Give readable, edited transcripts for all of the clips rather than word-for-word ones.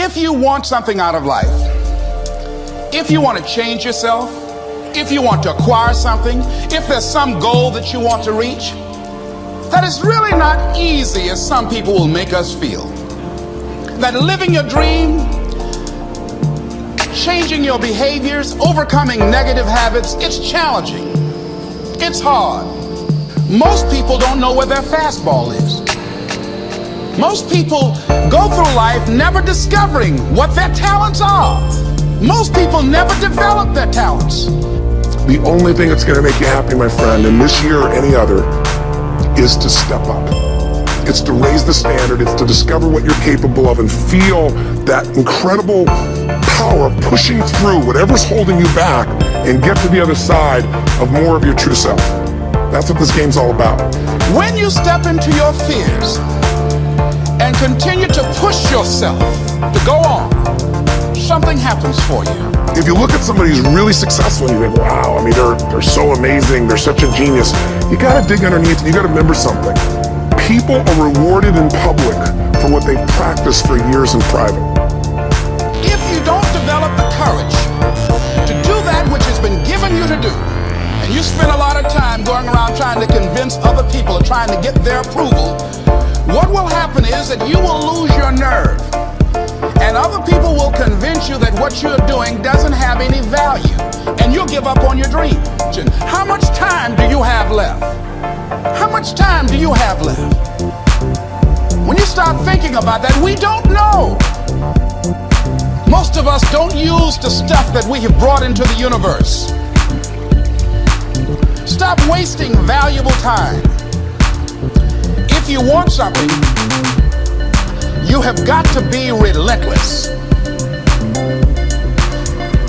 If you want something out of life, if you want to change yourself, if you want to acquire something, if there's some goal that you want to reach, that is really not easy as some people will make us feel. That living your dream, changing your behaviors, overcoming negative habits, it's challenging. It's hard. Most people don't know where their fastball is. Most people go through life never discovering what their talents are. Most people never develop their talents. The only thing that's going to make you happy, my friend, in this year or any other, is to step up. It's to raise the standard. It's to discover what you're capable of and feel that incredible power of pushing through whatever's holding you back and get to the other side of more of your true self. That's what this game's all about. When you step into your fears and continue to push yourself to go on, something happens for you. If you look at somebody who's really successful and you think, wow, I mean, they're so amazing, they're such a genius, you gotta dig underneath and you gotta remember something. People are rewarded in public for what they've practiced for years in private. If you don't develop the courage to do that which has been given you to do, and you spend a lot of time going around trying to convince other people or trying to get their approval, what will happen is that you will lose your nerve. And other people will convince you that what you're doing doesn't have any value, and you'll give up on your dream. How much time do you have left? How much time do you have left? When you start thinking about that, we don't know. Most of us don't use the stuff that we have brought into the universe. Stop wasting valuable time. If you want something, you have got to be relentless.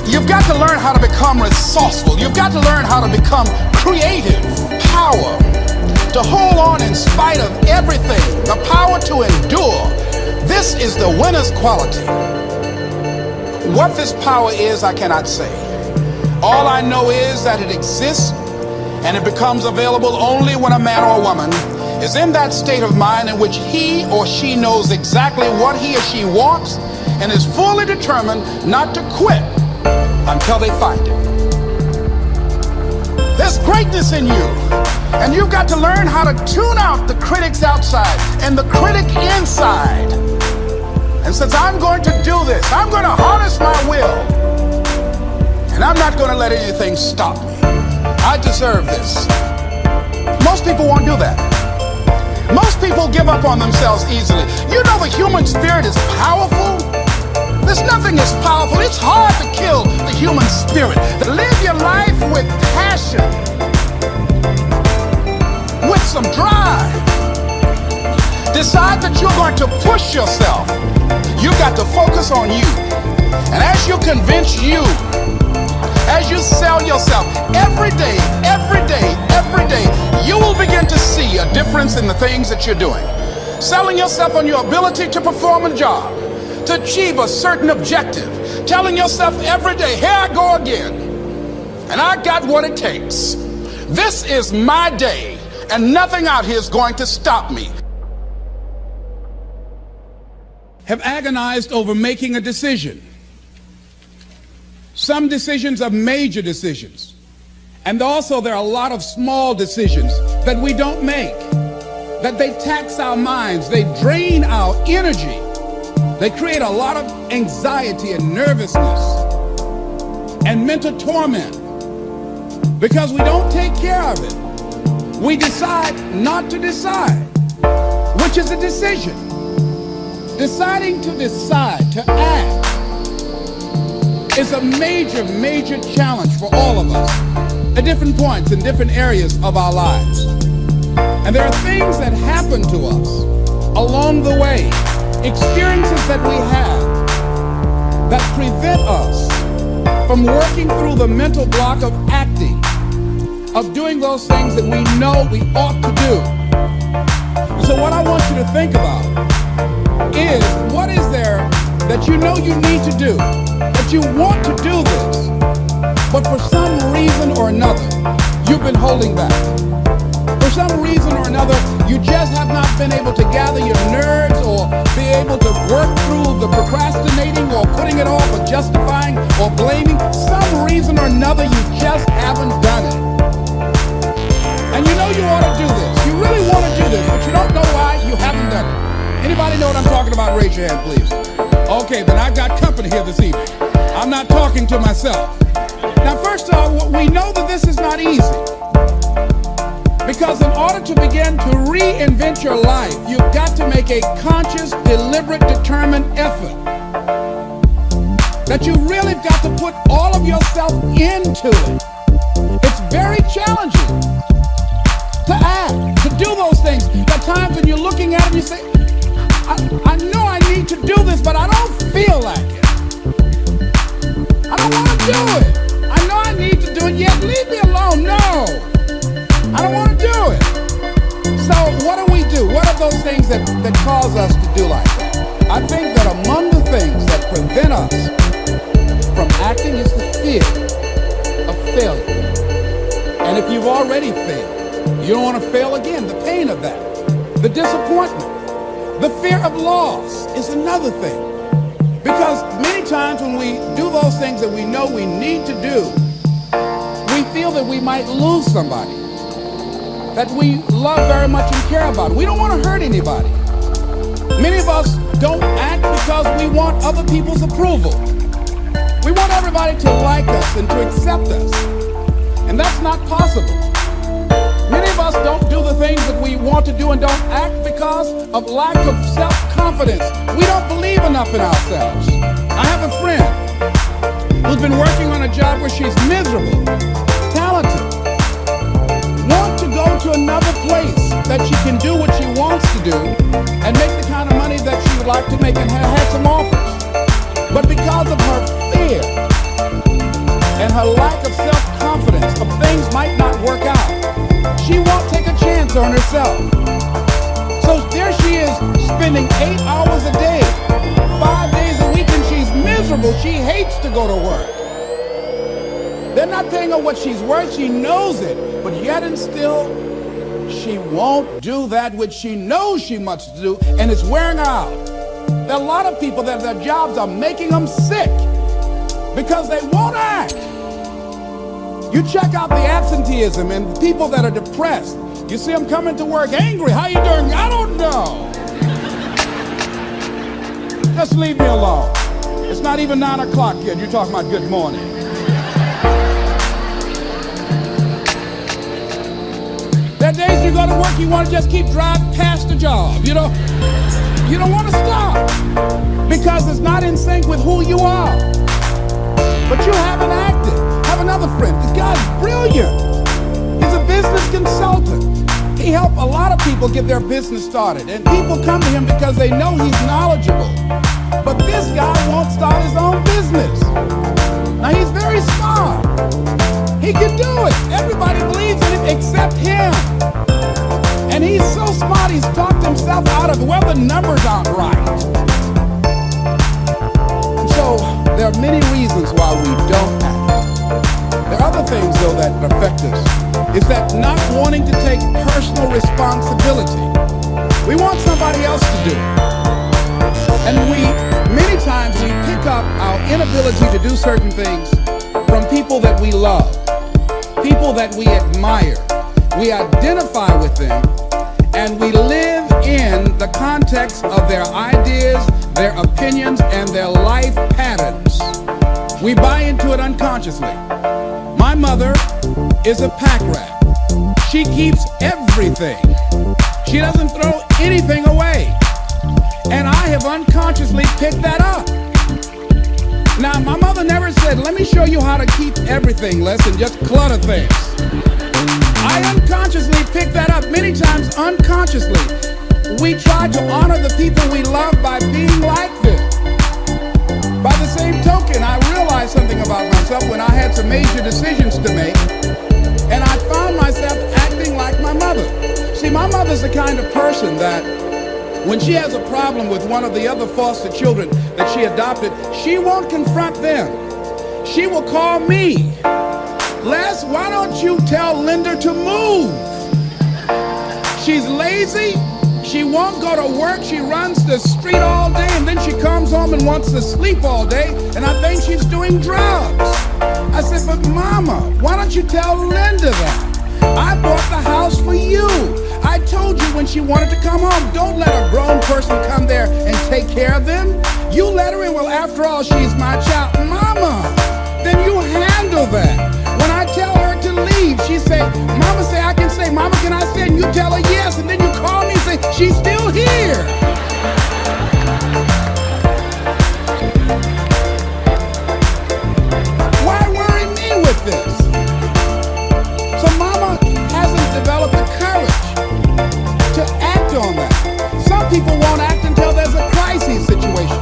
You've got to learn how to become resourceful. You've got to learn how to become creative. Power to hold on in spite of everything. The power to endure. This is the winner's quality. What this power is, I cannot say. All I know is that it exists, and it becomes available only when a man or a woman is in that state of mind in which he or she knows exactly what he or she wants and is fully determined not to quit until they find it. There's greatness in you, and you've got to learn how to tune out the critics outside and the critic inside. And since I'm going to do this, I'm going to harness my will, and I'm not going to let anything stop me. I deserve this. Most people won't do that. Most people give up on themselves easily. You know the human spirit is powerful. There's nothing as powerful. It's hard to kill the human spirit. To live your life with passion, with some drive. Decide that you're going to push yourself. You've got to focus on you. And as you convince you, as you sell yourself every day, you will begin to see a difference in the things that you're doing. Selling yourself on your ability to perform a job, to achieve a certain objective. Telling yourself every day, here I go again, and I got what it takes. This is my day, and nothing out here is going to stop me. Have agonized over making a decision. Some decisions are major decisions. And also there are a lot of small decisions that we don't make, that they tax our minds, they drain our energy, they create a lot of anxiety and nervousness and mental torment because we don't take care of it. We decide not to decide, which is a decision. Deciding to decide, to act, is a major challenge for all of us at different points in different areas of our lives. And there are things that happen to us along the way, experiences that we have that prevent us from working through the mental block of acting, of doing those things that we know we ought to do. And so what I want you to think about is, what is there that you know you need to do, that you want to do this, but for some reason or another, you've been holding back. For for some reason or another, you just have not been able to gather your nerves or be able to work through the procrastinating or putting it off or justifying or blaming. Some reason or another, you just haven't done it. And you know you ought to do this. You really want to do this, but you don't know why you haven't done it. Anybody know what I'm talking about? Raise your hand, please. Okay, then I've got company here this evening. I'm not talking to myself. Now, first of all, we know that this is not easy. Because in order to begin to reinvent your life, you've got to make a conscious, deliberate, determined effort. That you really got to put all of yourself into it. It's very challenging to act, to do those things. There are times when you're looking at it and you say, I know I need to do this, but I don't feel like it. I don't want to do it. I know I need to do it, yet leave me alone. No, I don't want to do it. So what do? What are those things that cause us to do like that? I think that among the things that prevent us from acting is the fear of failure. And if you've already failed, you don't want to fail again. The pain of that, the disappointment, the fear of loss is another thing. Because many times when we do those things that we know we need to do, we feel that we might lose somebody that we love very much and care about. We don't want to hurt anybody. Many of us don't act because we want other people's approval. We want everybody to like us and to accept us. And that's not possible. Many of us don't do the things that we want to do and don't act because of lack of self-confidence. We don't believe enough in ourselves. I have a friend who's been working on a job where she's miserable, talented, wants to go to another place that she can do what she wants to do and make the kind of money that she would like to make, and had some offers. But because of her fear and her lack of self-confidence of things might not work out, she won't take a chance on herself. So there she is, spending 8 hours a day, 5 days a week, and she's miserable. She hates to go to work. They're not paying her what she's worth. She knows it, but yet and still, she won't do that which she knows she must do, and it's wearing her out. There are a lot of people that their jobs are making them sick because they won't act. You check out the absenteeism and the people that are depressed. You see them coming to work angry. How you doing? I don't know. Just leave me alone. It's not even 9 o'clock yet. You're talking about good morning. There are days you go to work, you want to just keep driving past the job. You don't want to stop because it's not in sync with who you are. But you haven't acted. I have another friend. This guy's brilliant. He's a business consultant. He helped a lot of people get their business started. And people come to him because they know he's knowledgeable. But this guy won't start his own business. Now, he's very smart. He can do it. Everybody believes in him except him. And he's so smart, he's talked himself out of it. Well, the numbers aren't right. And so there are many reasons why we don't act. There are other things, though, that affect us. Is that not wanting to take personal responsibility. We want somebody else to do it. And many times we pick up our inability to do certain things from people that we love, people that we admire. We identify with them, and we live in the context of their ideas, their opinions, and their life patterns. We buy into it unconsciously. My mother is a pack rat. She keeps everything. She doesn't throw anything away. And I have unconsciously picked that up. Now, my mother never said, let me show you how to keep everything less and just clutter things. I unconsciously picked that up many times unconsciously. We try to honor the people we love by being like them. By the same token, I realized something about myself when I had some major decisions to make, and I found myself acting like my mother. See, my mother's the kind of person that when she has a problem with one of the other foster children that she adopted, she won't confront them. She will call me. Les, why don't you tell Linda to move? She's lazy. She won't go to work. She runs the street all day, and then she comes home and wants to sleep all day, and I think she's doing drugs. I said, but Mama, why don't you tell Linda that? I bought the house for you. I told you when she wanted to come home, don't let a grown person come there and take care of them. You let her in. Well, after all, she's my child. Mama, then you handle that. When I tell her to leave, she say, Mama say I can stay. Mama, can I stay? And you tell her yes, and then you call me and say, she's still here. Why worry me with this? So Mama hasn't developed the courage to act on that. Some people won't act until there's a crisis situation.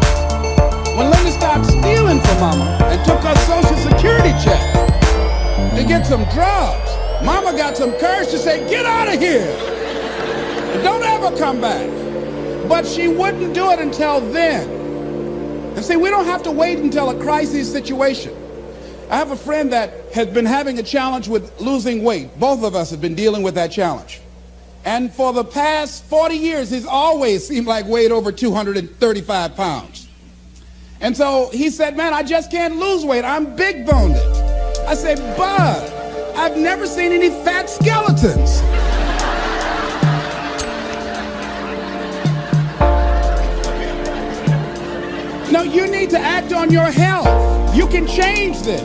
When Linda stopped stealing from Mama and took her Social Security check to get some drugs, Mama got some courage to say, get out of here. And don't ever come back. But she wouldn't do it until then. And see, we don't have to wait until a crisis situation. I have a friend that has been having a challenge with losing weight. Both of us have been dealing with that challenge. And for the past 40 years, he's always seemed like weighed over 235 pounds. And so he said, man, I just can't lose weight. I'm big boned. I said, Bud, I've never seen any fat skeletons. No, you need to act on your health. You can change this.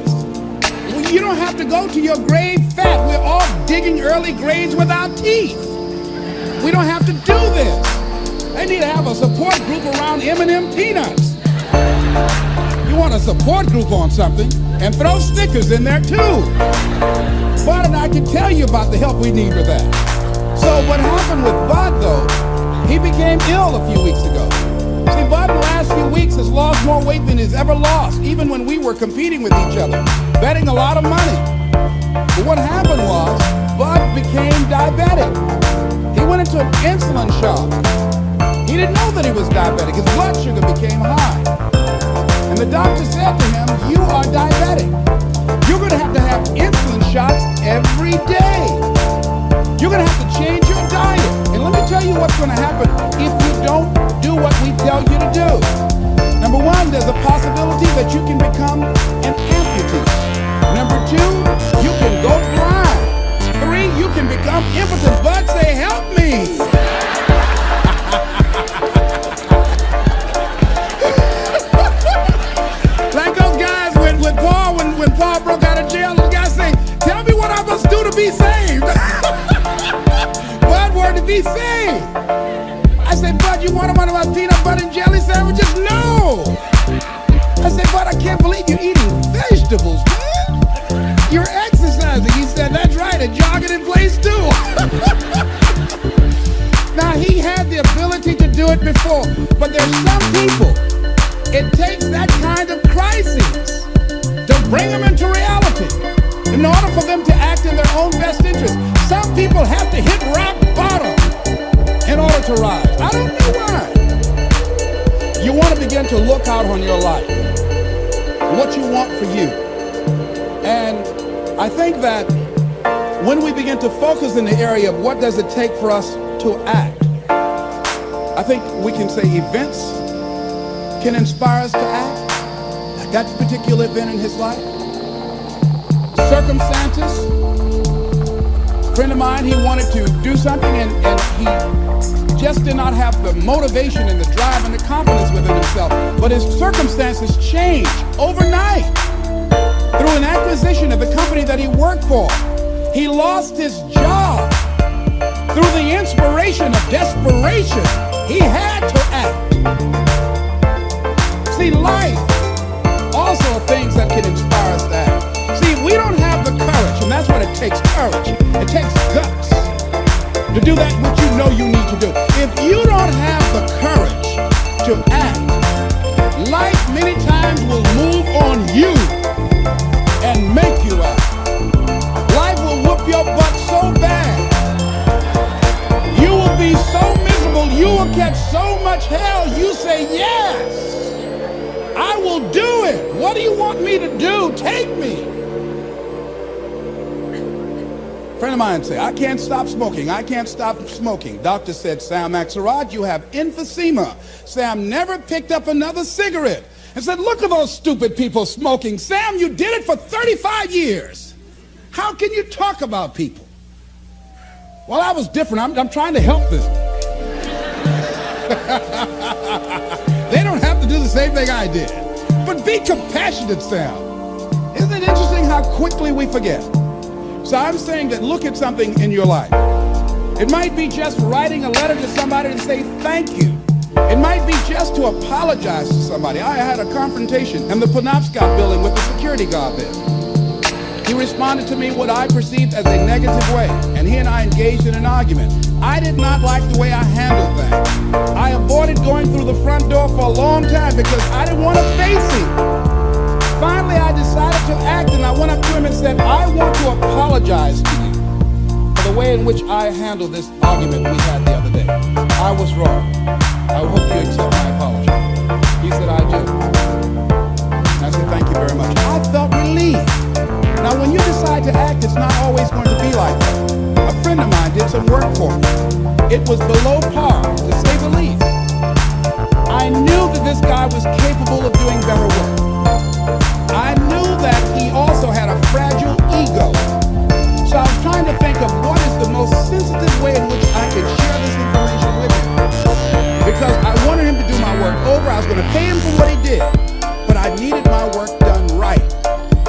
You don't have to go to your grave fat. We're all digging early graves with our teeth. We don't have to do this. They need to have a support group around M&M peanuts. You want a support group on something, and throw stickers in there too. Bud and I can tell you about the help we need with that. So what happened with Bud, though, he became ill a few weeks ago. See, Bud in the last few weeks has lost more weight than he's ever lost, even when we were competing with each other, betting a lot of money. But what happened was, Bud became diabetic. He went into an insulin shock. He didn't know that he was diabetic. His blood sugar became high. And the doctor said to him, you are diabetic. You're going to have insulin shots every day. You're going to have to change your diet. And let me tell you what's going to happen if you don't do what we tell you to do. Number one, there's a possibility that you can become an amputee. Number two, you can go blind. Three, you can become impotent. Bud, say, help me. Like those guys with Paul, when Paul broke out of jail, those guys say, tell me what I must do to be saved. Bud wanted to be saved. I said, Bud, you want one of my peanut butter and jelly sandwiches? No. I said, Bud, I can't believe you're eating vegetables, man. You're exercising. He said, that's right, and jogging in place too. Now, he had the ability to do it before, but there's some people, it takes that kind of crisis to bring them into reality. In order for them to act in their own best interest, some people have to hit rock bottom in order to rise. I don't know why. You want to begin to look out on your life, what you want for you. And I think that when we begin to focus in the area of what does it take for us to act, I think we can say events can inspire us to act. Like that particular event in his life. Circumstances. A friend of mine, he wanted to do something and he just did not have the motivation and the drive and the confidence within himself. But his circumstances changed overnight through an acquisition of the company that he worked for. He lost his job through the inspiration of desperation. He had to act. See, life also are things that can inspire us to act. See, we don't have the courage, and that's what it takes, courage. It takes guts to do that which you know you need to do. If you don't have the courage to act, life many times will move on you and make you act. Life will whoop your butt so bad. You will be so miserable, you will catch so much hell, you say, yes, I will do it. What do you want me to do? Take me. friend of mine said, I can't stop smoking. I can't stop smoking. Doctor said, Sam Axelrod, you have emphysema. Sam never picked up another cigarette and said, look at those stupid people smoking. Sam, you did it for 35 years. How can you talk about people? Well, I was different. I'm trying to help them. They don't have to do the same thing I did. But be compassionate, Sam. Isn't it interesting how quickly we forget? So I'm saying that look at something in your life. It might be just writing a letter to somebody to say thank you. It might be just to apologize to somebody. I had a confrontation in the Penobscot building with the security guard there. He responded to me what I perceived as a negative way, and he and I engaged in an argument. I did not like the way I handled that. I avoided going through the front door for a long time because I didn't want to face him. Finally, I decided to act, and I went up to him and said, I want to apologize to you for the way in which I handled this argument we had the other day. I was wrong. I hope you accept my apology. He said, I do. And I said, thank you very much. I felt relieved. Now, when you decide to act, it's not always going to be like that. A friend of mine did some work for me. It was below par, to say the least. I knew that this guy was capable of doing better work. I knew that he also had a fragile ego. So I was trying to think of what is the most sensitive way in which I could share this information with him. Because I wanted him to do my work over. I was going to pay him for what he did. But I needed my work done right.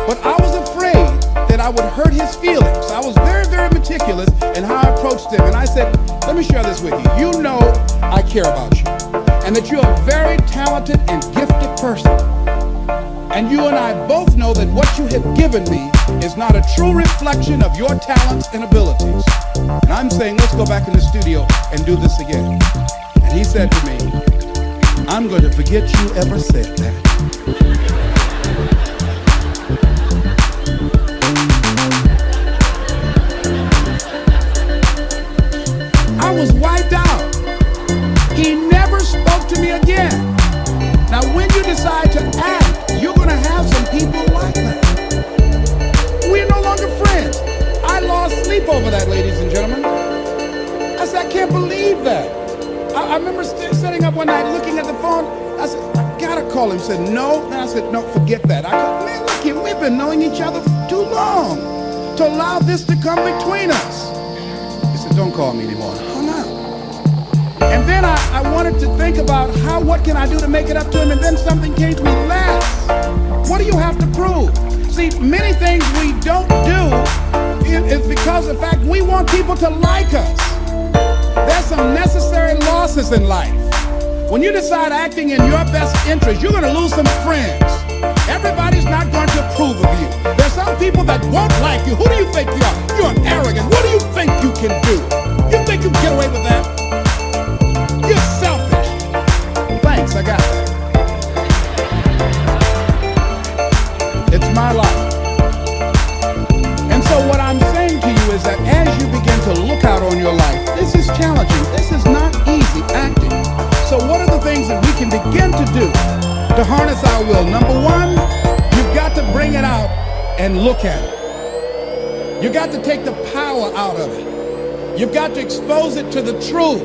But I was afraid that I would hurt his feelings. I was very, very meticulous in how I approached him. And I said, let me share this with you. You know I care about you. And that you're a very talented and gifted person. And you and I both know that what you have given me is not a true reflection of your talents and abilities. And I'm saying, let's go back in the studio and do this again. And he said to me, I'm going to forget you ever said that. I was wiped out. He never spoke to me again. Now, when you decide to act, you're going to have some people like that. We're no longer friends. I lost sleep over that, ladies and gentlemen. I said, I can't believe that. I remember sitting up one night looking at the phone. I said, I got to call him. He said, no. And I said, no, forget that. I go, man, look here, we've been knowing each other for too long to allow this to come between us. He said, don't call me anymore. And then I wanted to think about what can I do to make it up to him, and then something came to me, less. What do you have to prove? See, many things we don't do is because of the fact we want people to like us. There's some necessary losses in life. When you decide acting in your best interest, you're going to lose some friends. Everybody's not going to approve of you. There's some people that won't like you. Who do you think you are? You're arrogant. What do you think you can do? You think you can get away with that? You're selfish. Thanks, I got that. It's my life. And so what I'm saying to you is that as you begin to look out on your life, this is challenging. This is not easy acting. So what are the things that we can begin to do to harness our will? Number one, you've got to bring it out and look at it. You've got to take the power out of it. You've got to expose it to the truth.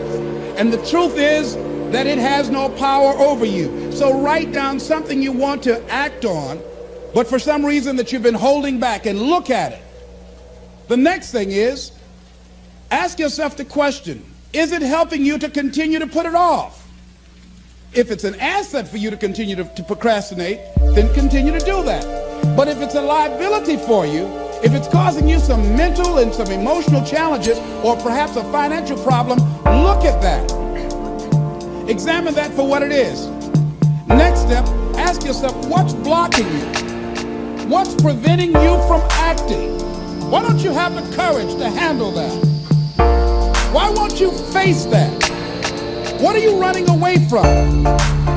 And the truth is that it has no power over you. So write down something you want to act on, but for some reason that you've been holding back, and look at it. The next thing is, ask yourself the question, is it helping you to continue to put it off? If it's an asset for you to continue to procrastinate, then continue to do that. But if it's a liability for you, if it's causing you some mental and some emotional challenges, or perhaps a financial problem, look at that. Examine that for what it is. Next step, ask yourself, what's blocking you? What's preventing you from acting? Why don't you have the courage to handle that? Why won't you face that? What are you running away from?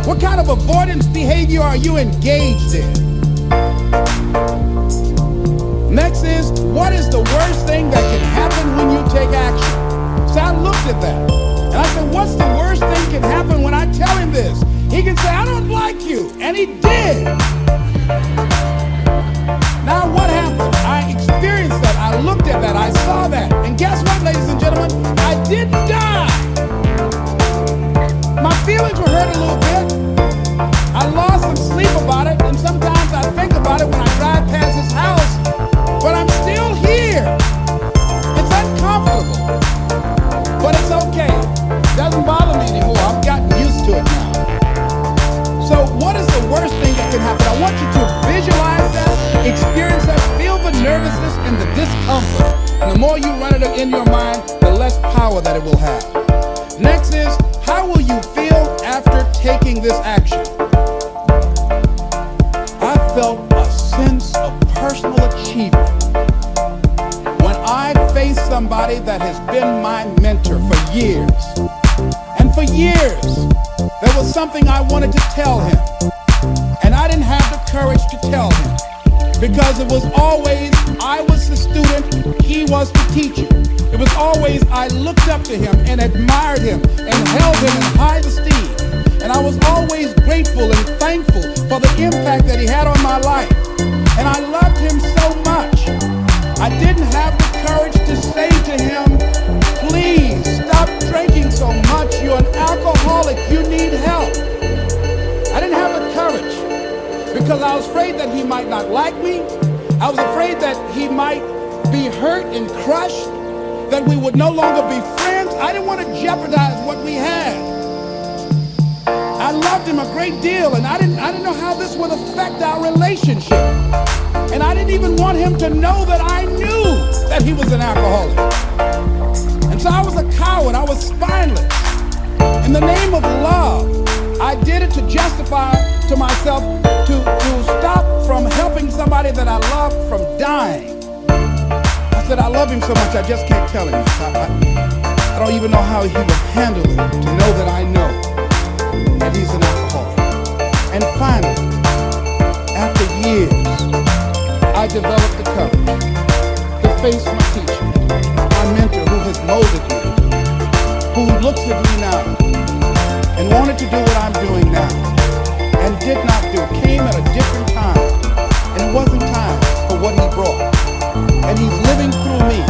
What kind of avoidance behavior are you engaged in? Next is, what is the worst thing that can happen when you take action? So I looked at that, and I said, what's the worst thing can happen when I tell him this? He can say, I don't like you, and he did. Now what happened? I experienced that, I looked at that, I saw that. feelings were hurt a little bit. I lost some sleep about it, and sometimes I think about it when I drive past his house, but I'm still here. It's uncomfortable, but it's okay. It doesn't bother me anymore. I've gotten used to it now. So what is the worst thing that can happen? I want you to visualize that, experience that, feel the nervousness and the discomfort. And the more you run it in your mind, the less power that it will have. Next is, how will you feel after taking this action? I felt a sense of personal achievement when I faced somebody that has been my mentor for years. And for years, there was something I wanted to tell him, and I didn't have the courage to tell him, because it was always, I was the student, he was the teacher. It was always, I looked up to him and admired him and held him in high esteem. And I was always grateful and thankful for the impact that he had on my life. And I loved him so much. I didn't have the courage to say to him, please stop drinking so much. You're an alcoholic. You need help. I didn't have the courage because I was afraid that he might not like me. I was afraid that he might be hurt and crushed, that we would no longer be friends. I didn't want to jeopardize what we had. I loved him a great deal, and I didn't know how this would affect our relationship. And I didn't even want him to know that I knew that he was an alcoholic. And so I was a coward. I was spineless. In the name of love, I did it to justify to myself to stop from helping somebody that I loved from dying. I said, I love him so much, I just can't tell him. I don't even know how he would handle it, to know that I know that he's an alcoholic. And finally, after years, I developed the courage to face my teacher, my mentor who has molded me, who looks at me now and wanted to do what I'm doing now and did not do. Came at a different time, and it wasn't time for what he brought. And he's living through me.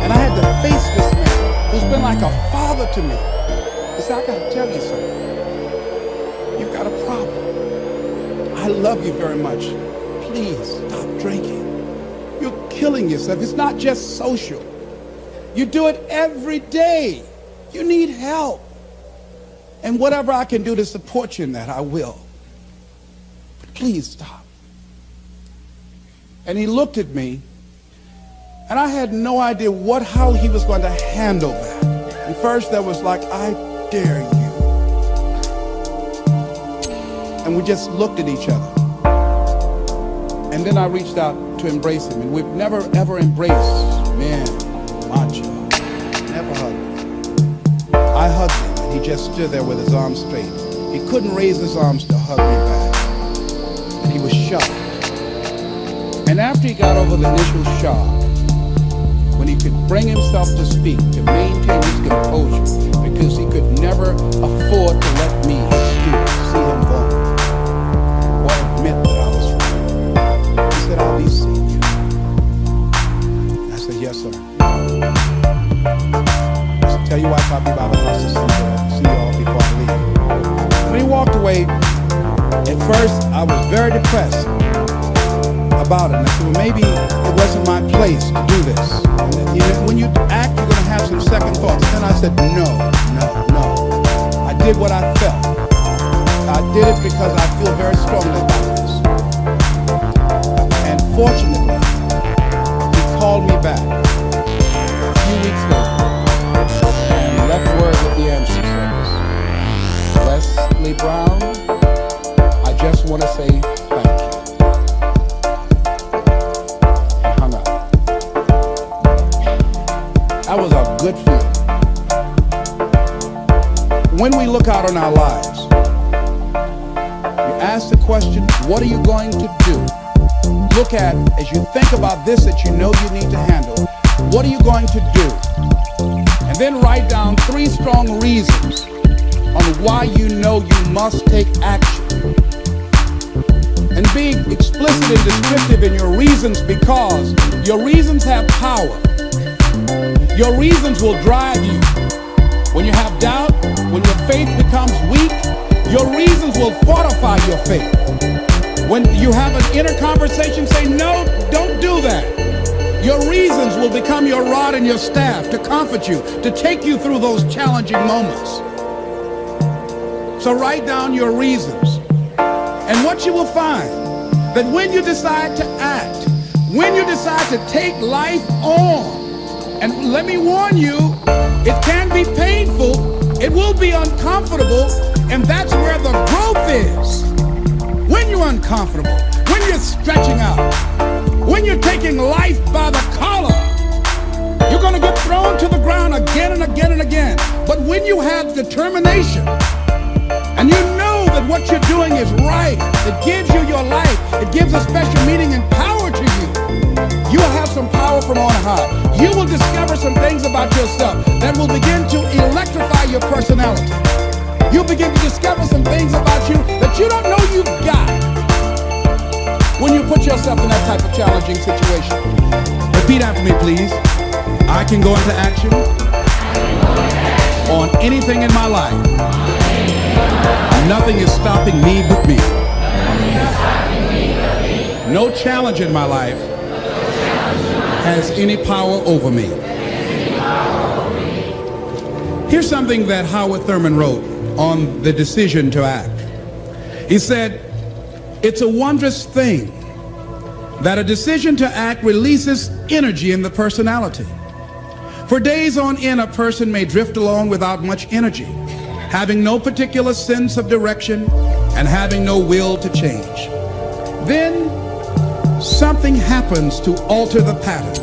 And I had to face this man who's been like a father to me. He said, I gotta tell you something. You've got a problem. I love you very much. Please stop drinking. You're killing yourself. It's not just social. You do it every day. You need help. And whatever I can do to support you in that, I will. But please stop. And he looked at me, and I had no idea how he was going to handle that. And first there was like, I dare you. And we just looked at each other. And then I reached out to embrace him. And we've never, ever embraced men, macho. Never hugged him. I hugged him, and he just stood there with his arms straight. He couldn't raise his arms to hug me back. And he was shocked. And after he got over the initial shock, when he could bring himself to speak, to maintain his composure, because he could never afford to let me, his student, see him vulnerable or admit that I was wrong. He said, I'll be seeing you. I said, yes, sir. I said, tell your wife I'll be by the house to see you all before I leave. When he walked away, at first I was very depressed about it. And I said, well, maybe it wasn't my place to do this. And when you act, you're going to have some second thoughts. And then I said, no. I did what I felt. I did it because I feel very strongly about this. And fortunately, he called me back a few weeks later and left word with the answer service. Leslie Brown, I just want to say thank you. That was a good feeling. When we look out on our lives, you ask the question, what are you going to do? Look at, as you think about this that you know you need to handle, what are you going to do? And then write down 3 strong reasons on why you know you must take action. And be explicit and descriptive in your reasons, because your reasons have power. Your reasons will drive you When you have doubt, when your faith becomes weak, your reasons will fortify your faith. When you have an inner conversation, say, no, don't do that. Your reasons will become your rod and your staff to comfort you, to take you through those challenging moments. So write down your reasons. And what you will find, that when you decide to act, when you decide to take life on, and let me warn you, it can be painful, it will be uncomfortable, and that's where the growth is. When you're uncomfortable, when you're stretching out, when you're taking life by the collar, you're going to get thrown to the ground again and again and again. But when you have determination, and you know that what you're doing is right, it gives you your life, it gives a special meaning and power to you. You will have some power from on high. You will discover some things about yourself that will begin to electrify your personality. You'll begin to discover some things about you that you don't know you've got when you put yourself in that type of challenging situation. Repeat after me, please. I can go into action on anything in my life. Nothing is stopping me but me. No challenge in my life has any power over me. Here's something that Howard Thurman wrote on the decision to act. He said, it's a wondrous thing that a decision to act releases energy in the personality. For days on end, a person may drift along without much energy, having no particular sense of direction and having no will to change. Then something happens to alter the pattern.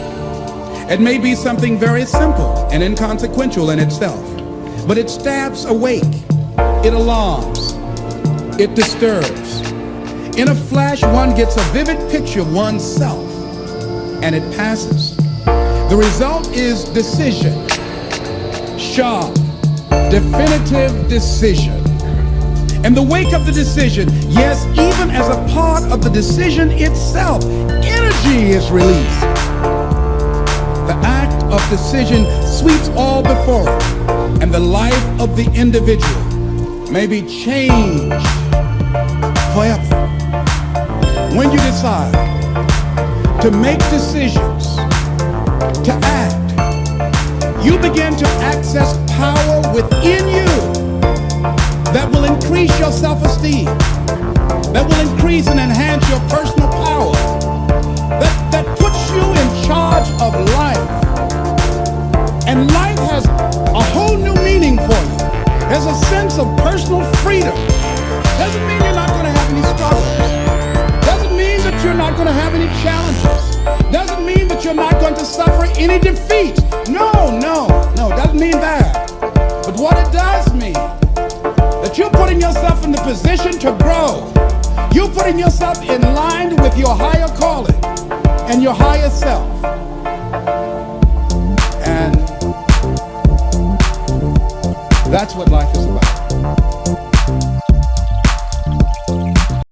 It may be something very simple and inconsequential in itself, but it stabs awake, it alarms, it disturbs. In a flash, one gets a vivid picture of oneself, and it passes. The result is decision, sharp, definitive decision. In the wake of the decision, yes, even as a part of the decision itself, energy is released. The act of decision sweeps all before it, and the life of the individual may be changed forever. When you decide to make decisions, to act, you begin to access power within you that will increase your self-esteem, that will increase and enhance your personal power, that puts you in charge of life. And life has a whole new meaning for you. There's a sense of personal freedom. Doesn't mean you're not going to have any struggles. Doesn't mean that you're not going to have any challenges. Doesn't mean that you're not going to suffer any defeat. No, doesn't mean that. But what it does mean, that you're putting yourself in the position to grow. You're putting yourself in line with your higher calling and your higher self. And that's what life is about.